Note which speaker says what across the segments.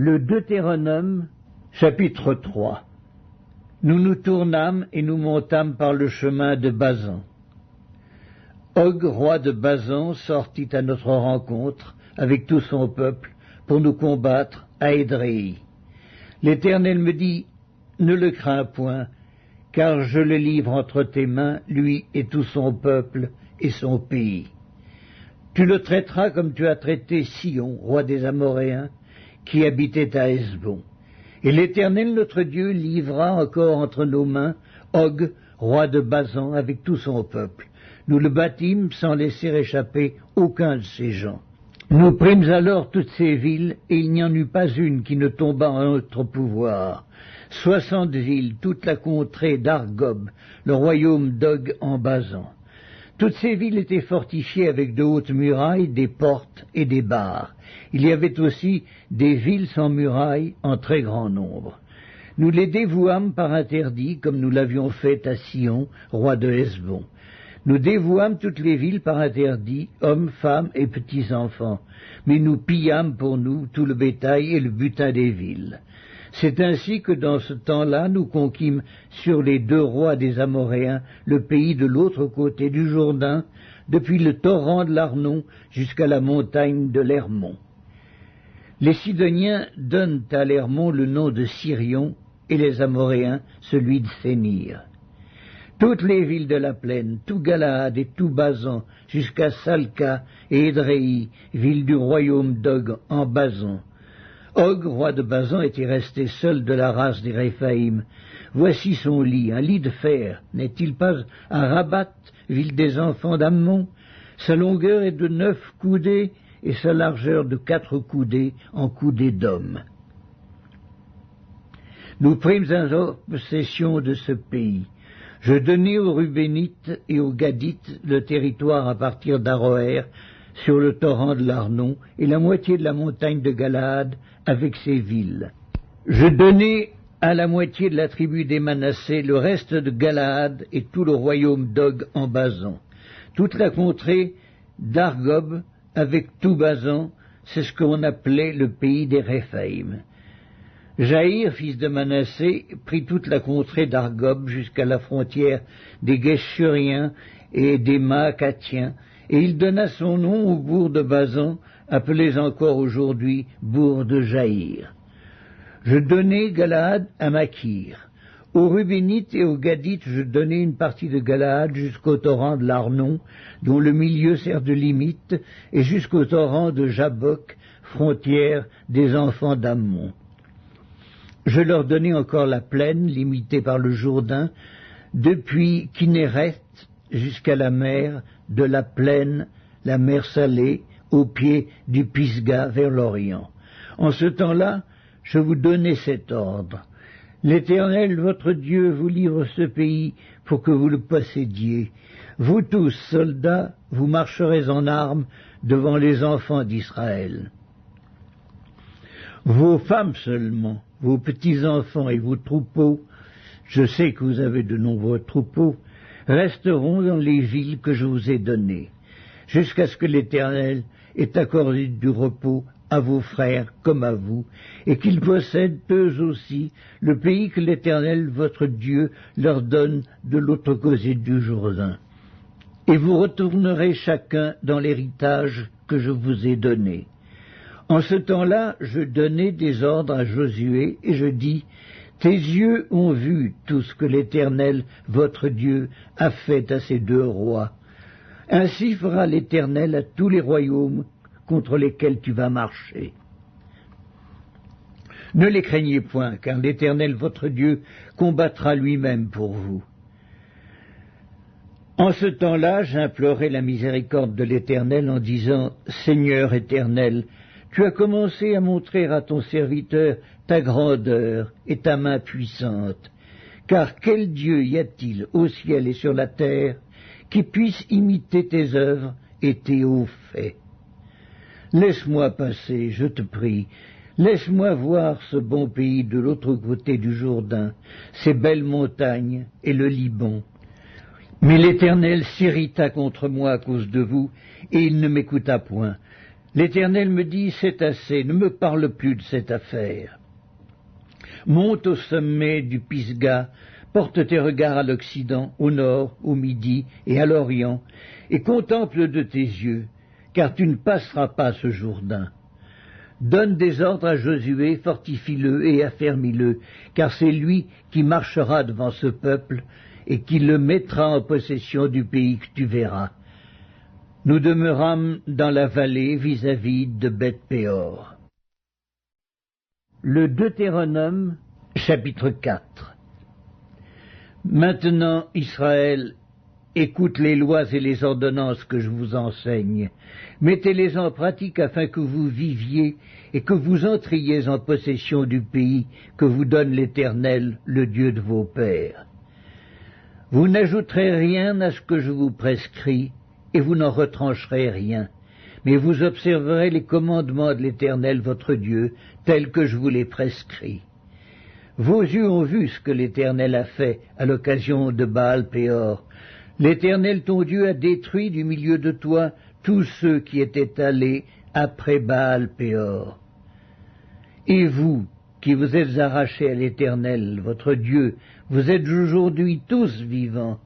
Speaker 1: Le Deutéronome, chapitre 3. Nous nous tournâmes et nous montâmes par le chemin de Basan. Og, roi de Basan, sortit à notre rencontre avec tout son peuple pour nous combattre à Édréi. L'Éternel me dit, ne le crains point, car je le livre entre tes mains, lui et tout son peuple et son pays. Tu le traiteras comme tu as traité Sion, roi des Amoréens, qui habitait à Hesbon. Et l'Éternel notre Dieu livra encore entre nos mains Og, roi de Basan, avec tout son peuple. Nous le battîmes sans laisser échapper aucun de ses gens. Nous prîmes alors toutes ces villes, et il n'y en eut pas une qui ne tombât en notre pouvoir. 60 villes, toute la contrée d'Argob, le royaume d'Og en Basan. Toutes ces villes étaient fortifiées avec de hautes murailles, des portes et des barres. Il y avait aussi des villes sans murailles en très grand nombre. Nous les dévouâmes par interdit, comme nous l'avions fait à Sion, roi de Hesbon. Nous dévouâmes toutes les villes par interdit, hommes, femmes et petits-enfants, mais nous pillâmes pour nous tout le bétail et le butin des villes. C'est ainsi que dans ce temps-là, nous conquîmes sur les 2 rois des Amoréens le pays de l'autre côté du Jourdain, depuis le torrent de l'Arnon jusqu'à la montagne de l'Hermon. Les Sidoniens donnent à l'Hermon le nom de Sirion et les Amoréens celui de Sénir. Toutes les villes de la plaine, tout Galaad et tout Basan, jusqu'à Salca et Édréi, ville du royaume d'Og en Basan. Og, roi de Basan, était resté seul de la race des Réphaïm. Voici son lit, un lit de fer. N'est-il pas à Rabat, ville des enfants d'Ammon? Sa longueur est de 9 coudées et sa largeur de 4 coudées en coudées d'homme. Nous prîmes alors possession de ce pays. Je donnai aux Rubénites et aux Gadites le territoire à partir d'Aroër, sur le torrent de l'Arnon, et la moitié de la montagne de Galaad avec ses villes. Je donnai à la moitié de la tribu des Manassés le reste de Galaad et tout le royaume d'Og en Basan. Toute la contrée d'Argob avec tout Basan, c'est ce qu'on appelait le pays des Réphaïm. Jaïr, fils de Manassé, prit toute la contrée d'Argob jusqu'à la frontière des Guéshuriens et des Maacathiens, et il donna son nom au bourg de Basan, appelés encore aujourd'hui bourg de Jaïr. Je donnai Galaad à Makir. Aux Rubénites et aux Gadites, je donnai une partie de Galaad jusqu'au torrent de l'Arnon, dont le milieu sert de limite, et jusqu'au torrent de Jabok, frontière des enfants d'Ammon. Je leur donnai encore la plaine, limitée par le Jourdain, depuis Kinnéreth jusqu'à la mer de la plaine, la mer Salée, au pied du Pisga vers l'Orient. En ce temps-là, je vous donnai cet ordre. L'Éternel, votre Dieu, vous livre ce pays pour que vous le possédiez. Vous tous, soldats, vous marcherez en armes devant les enfants d'Israël. Vos femmes seulement, vos petits-enfants et vos troupeaux, je sais que vous avez de nombreux troupeaux, resteront dans les villes que je vous ai données, jusqu'à ce que l'Éternel ait accordé du repos à vos frères comme à vous, et qu'ils possèdent eux aussi le pays que l'Éternel, votre Dieu, leur donne de l'autre côté du Jourdain. Et vous retournerez chacun dans l'héritage que je vous ai donné. En ce temps-là, je donnai des ordres à Josué, et je dis, tes yeux ont vu tout ce que l'Éternel, votre Dieu, a fait à ces 2 rois. Ainsi fera l'Éternel à tous les royaumes contre lesquels tu vas marcher. Ne les craignez point, car l'Éternel, votre Dieu, combattra lui-même pour vous. En ce temps-là, j'implorai la miséricorde de l'Éternel en disant, Seigneur éternel, tu as commencé à montrer à ton serviteur ta grandeur et ta main puissante. Car quel Dieu y a-t-il au ciel et sur la terre qui puisse imiter tes œuvres et tes hauts faits? Laisse-moi passer, je te prie. Laisse-moi voir ce bon pays de l'autre côté du Jourdain, ces belles montagnes et le Liban. Mais l'Éternel s'irrita contre moi à cause de vous, et il ne m'écouta point. L'Éternel me dit, c'est assez, ne me parle plus de cette affaire. Monte au sommet du Pisga, porte tes regards à l'Occident, au nord, au midi et à l'Orient, et contemple de tes yeux, car tu ne passeras pas ce Jourdain. Donne des ordres à Josué, fortifie-le et affermis-le, car c'est lui qui marchera devant ce peuple et qui le mettra en possession du pays que tu verras. Nous demeurâmes dans la vallée vis-à-vis de Beth-Péor. Le Deutéronome, chapitre 4. Maintenant, Israël, écoute les lois et les ordonnances que je vous enseigne. Mettez-les en pratique afin que vous viviez et que vous entriez en possession du pays que vous donne l'Éternel, le Dieu de vos pères. Vous n'ajouterez rien à ce que je vous prescris, et vous n'en retrancherez rien, mais vous observerez les commandements de l'Éternel votre Dieu, tels que je vous les prescris. Vos yeux ont vu ce que l'Éternel a fait à l'occasion de Baal-Péor. L'Éternel ton Dieu a détruit du milieu de toi tous ceux qui étaient allés après Baal-Péor. Et vous, qui vous êtes arrachés à l'Éternel, votre Dieu, vous êtes aujourd'hui tous vivants.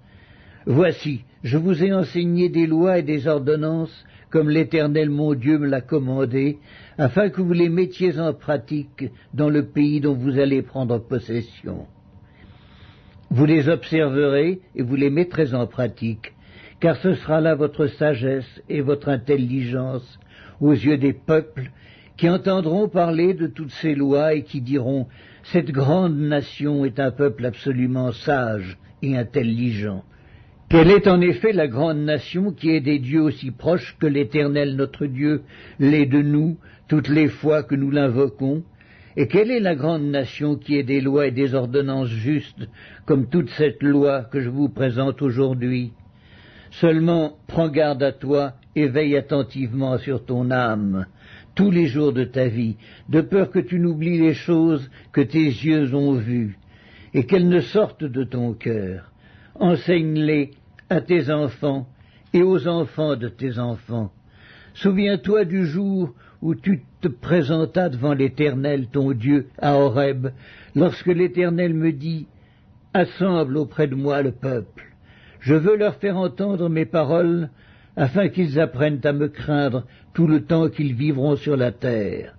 Speaker 1: Voici, je vous ai enseigné des lois et des ordonnances, comme l'Éternel mon Dieu me l'a commandé, afin que vous les mettiez en pratique dans le pays dont vous allez prendre possession. Vous les observerez et vous les mettrez en pratique, car ce sera là votre sagesse et votre intelligence aux yeux des peuples qui entendront parler de toutes ces lois et qui diront « Cette grande nation est un peuple absolument sage et intelligent ». Quelle est en effet la grande nation qui est des dieux aussi proches que l'Éternel notre Dieu l'est de nous toutes les fois que nous l'invoquons? Et quelle est la grande nation qui est des lois et des ordonnances justes, comme toute cette loi que je vous présente aujourd'hui? Seulement, prends garde à toi et veille attentivement sur ton âme, tous les jours de ta vie, de peur que tu n'oublies les choses que tes yeux ont vues, et qu'elles ne sortent de ton cœur. Enseigne-les à tes enfants et aux enfants de tes enfants. Souviens-toi du jour où tu te présentas devant l'Éternel, ton Dieu, à Horeb, lorsque l'Éternel me dit « Assemble auprès de moi le peuple. Je veux leur faire entendre mes paroles, afin qu'ils apprennent à me craindre tout le temps qu'ils vivront sur la terre,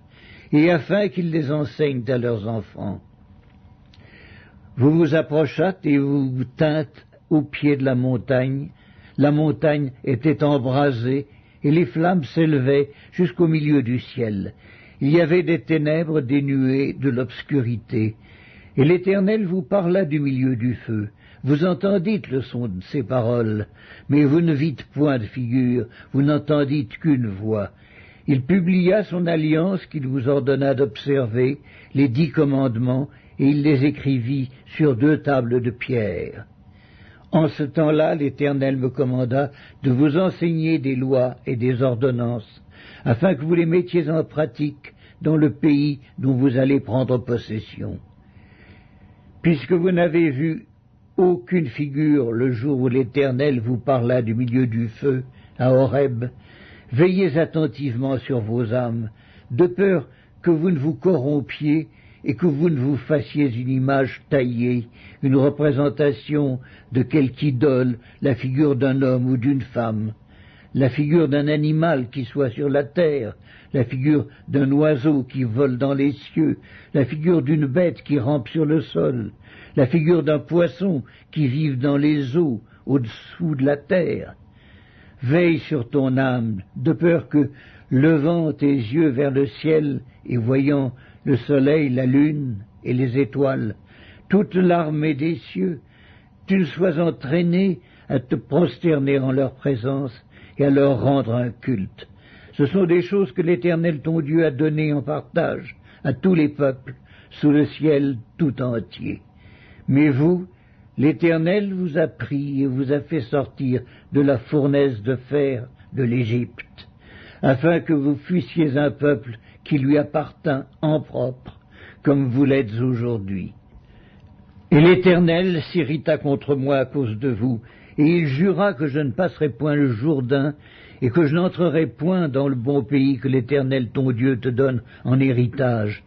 Speaker 1: et afin qu'ils les enseignent à leurs enfants. » Vous vous approchâtes et vous vous tîntes au pied de la montagne. La montagne était embrasée, et les flammes s'élevaient jusqu'au milieu du ciel. Il y avait des ténèbres, des nuées, de l'obscurité. Et l'Éternel vous parla du milieu du feu. Vous entendîtes le son de ses paroles, mais vous ne vîtes point de figure, vous n'entendîtes qu'une voix. Il publia son alliance qu'il vous ordonna d'observer, les 10 commandements, et il les écrivit sur 2 tables de pierre. En ce temps-là, l'Éternel me commanda de vous enseigner des lois et des ordonnances, afin que vous les mettiez en pratique dans le pays dont vous allez prendre possession. Puisque vous n'avez vu aucune figure le jour où l'Éternel vous parla du milieu du feu, à Horeb, veillez attentivement sur vos âmes, de peur que vous ne vous corrompiez et que vous ne vous fassiez une image taillée, une représentation de quelque idole, la figure d'un homme ou d'une femme, la figure d'un animal qui soit sur la terre, la figure d'un oiseau qui vole dans les cieux, la figure d'une bête qui rampe sur le sol, la figure d'un poisson qui vive dans les eaux, au-dessous de la terre. Veille sur ton âme, de peur que, levant tes yeux vers le ciel et voyant le soleil, la lune et les étoiles, toute l'armée des cieux, tu ne sois entraîné à te prosterner en leur présence et à leur rendre un culte. Ce sont des choses que l'Éternel ton Dieu a données en partage à tous les peuples sous le ciel tout entier. Mais vous, l'Éternel vous a pris et vous a fait sortir de la fournaise de fer de l'Égypte, afin que vous fussiez un peuple qui lui appartint en propre, comme vous l'êtes aujourd'hui. Et l'Éternel s'irrita contre moi à cause de vous, et il jura que je ne passerai point le Jourdain, et que je n'entrerai point dans le bon pays que l'Éternel ton Dieu te donne en héritage.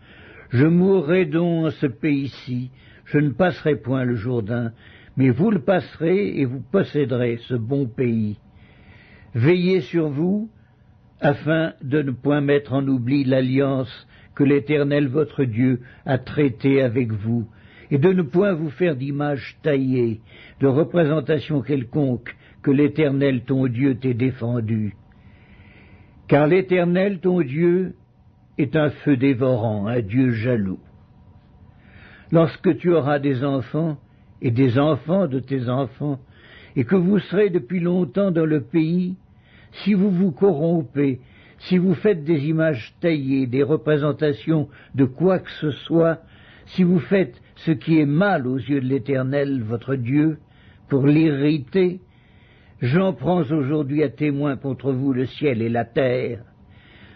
Speaker 1: Je mourrai donc en ce pays-ci, je ne passerai point le Jourdain, mais vous le passerez et vous posséderez ce bon pays. Veillez sur vous, afin de ne point mettre en oubli l'alliance que l'Éternel votre Dieu a traitée avec vous, et de ne point vous faire d'image taillée, de représentation quelconque que l'Éternel ton Dieu t'ait défendu. Car l'Éternel ton Dieu est un feu dévorant, un Dieu jaloux. Lorsque tu auras des enfants, et des enfants de tes enfants, et que vous serez depuis longtemps dans le pays, si vous vous corrompez, si vous faites des images taillées, des représentations de quoi que ce soit, si vous faites ce qui est mal aux yeux de l'Éternel, votre Dieu, pour l'irriter, j'en prends aujourd'hui à témoin contre vous le ciel et la terre.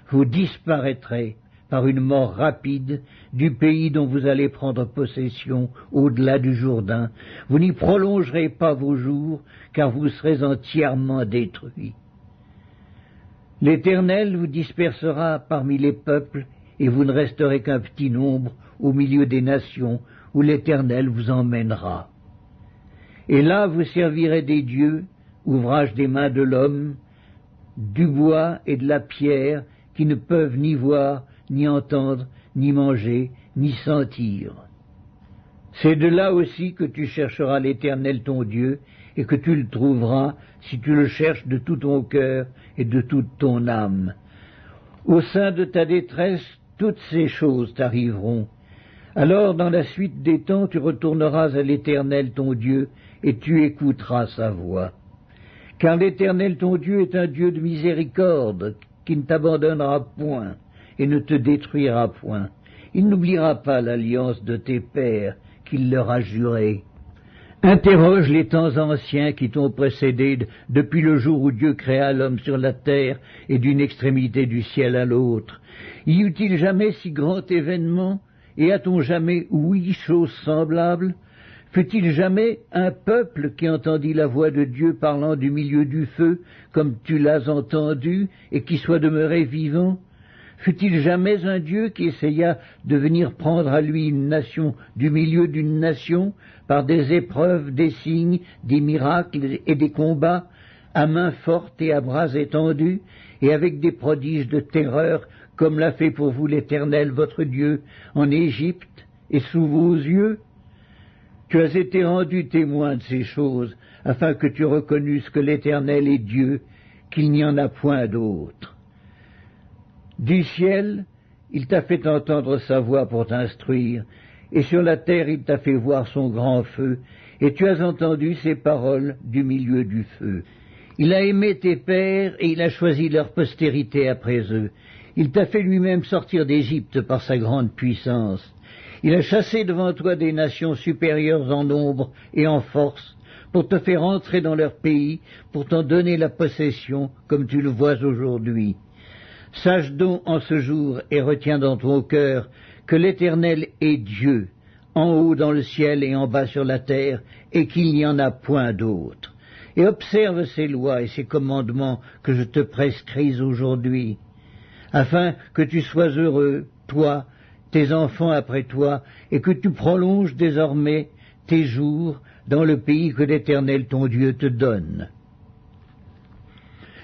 Speaker 1: Vous disparaîtrez par une mort rapide du pays dont vous allez prendre possession au-delà du Jourdain. Vous n'y prolongerez pas vos jours, car vous serez entièrement détruits. L'Éternel vous dispersera parmi les peuples, et vous ne resterez qu'un petit nombre au milieu des nations, où l'Éternel vous emmènera. Et là vous servirez des dieux, ouvrage des mains de l'homme, du bois et de la pierre, qui ne peuvent ni voir, ni entendre, ni manger, ni sentir. C'est de là aussi que tu chercheras l'Éternel ton Dieu, et que tu le trouveras si tu le cherches de tout ton cœur et de toute ton âme. Au sein de ta détresse, toutes ces choses t'arriveront. Alors, dans la suite des temps, tu retourneras à l'Éternel ton Dieu, et tu écouteras sa voix. Car l'Éternel ton Dieu est un Dieu de miséricorde, qui ne t'abandonnera point, et ne te détruira point. Il n'oubliera pas l'alliance de tes pères, qu'il leur a jurée. Interroge les temps anciens qui t'ont précédé depuis le jour où Dieu créa l'homme sur la terre et d'une extrémité du ciel à l'autre. Y eut-il jamais si grand événement, et a-t-on jamais ouï chose semblable? Fut-il jamais un peuple qui entendit la voix de Dieu parlant du milieu du feu, comme tu l'as entendu, et qui soit demeuré vivant? Fut-il jamais un Dieu qui essaya de venir prendre à lui une nation du milieu d'une nation, par des épreuves, des signes, des miracles et des combats, à main forte et à bras étendus, et avec des prodiges de terreur, comme l'a fait pour vous l'Éternel votre Dieu, en Égypte et sous vos yeux? Tu as été rendu témoin de ces choses, afin que tu reconnusses que l'Éternel est Dieu, qu'il n'y en a point d'autre. Du ciel, il t'a fait entendre sa voix pour t'instruire, et sur la terre il t'a fait voir son grand feu, et tu as entendu ses paroles du milieu du feu. Il a aimé tes pères, et il a choisi leur postérité après eux. Il t'a fait lui-même sortir d'Égypte par sa grande puissance. Il a chassé devant toi des nations supérieures en nombre et en force, pour te faire entrer dans leur pays, pour t'en donner la possession, comme tu le vois aujourd'hui. Sache donc en ce jour et retiens dans ton cœur que l'Éternel est Dieu, en haut dans le ciel et en bas sur la terre, et qu'il n'y en a point d'autre. Et observe ces lois et ces commandements que je te prescris aujourd'hui, afin que tu sois heureux, toi, tes enfants après toi, et que tu prolonges désormais tes jours dans le pays que l'Éternel ton Dieu te donne.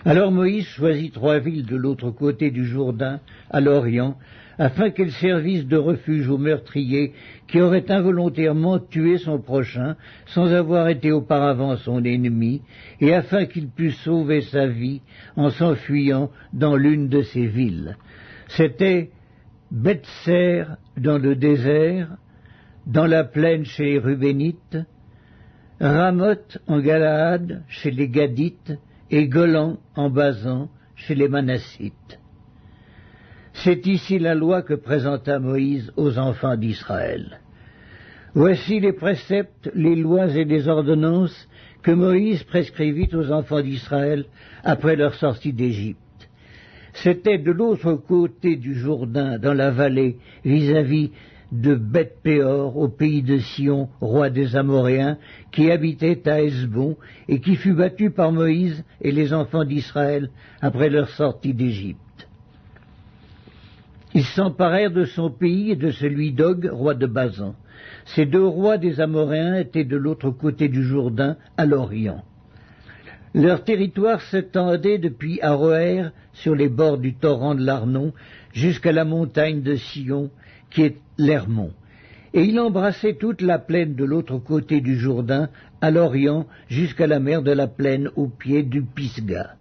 Speaker 1: Alors Moïse choisit 3 villes de l'autre côté du Jourdain, à l'Orient, afin qu'elles servissent de refuge aux meurtriers qui auraient involontairement tué son prochain, sans avoir été auparavant son ennemi, et afin qu'il pût sauver sa vie en s'enfuyant dans l'une de ces villes. C'était Beth-ser dans le désert, dans la plaine chez les Rubénites, Ramoth en Galaad chez les Gadites, et Golan en Basan chez les Manassites. C'est ici la loi que présenta Moïse aux enfants d'Israël. Voici les préceptes, les lois et les ordonnances que Moïse prescrivit aux enfants d'Israël après leur sortie d'Égypte. C'était de l'autre côté du Jourdain, dans la vallée, vis-à-vis de Beth-péor, au pays de Sion, roi des Amoréens, qui habitait à Hesbon, et qui fut battu par Moïse et les enfants d'Israël après leur sortie d'Égypte. Ils s'emparèrent de son pays et de celui d'Og, roi de Basan. Ces deux rois des Amoréens étaient de l'autre côté du Jourdain, à l'Orient. Leur territoire s'étendait depuis Aroër, sur les bords du torrent de l'Arnon, jusqu'à la montagne de Sion, qui est l'Hermon. Et il embrassait toute la plaine de l'autre côté du Jourdain, à l'Orient, jusqu'à la mer de la plaine, au pied du Pisga.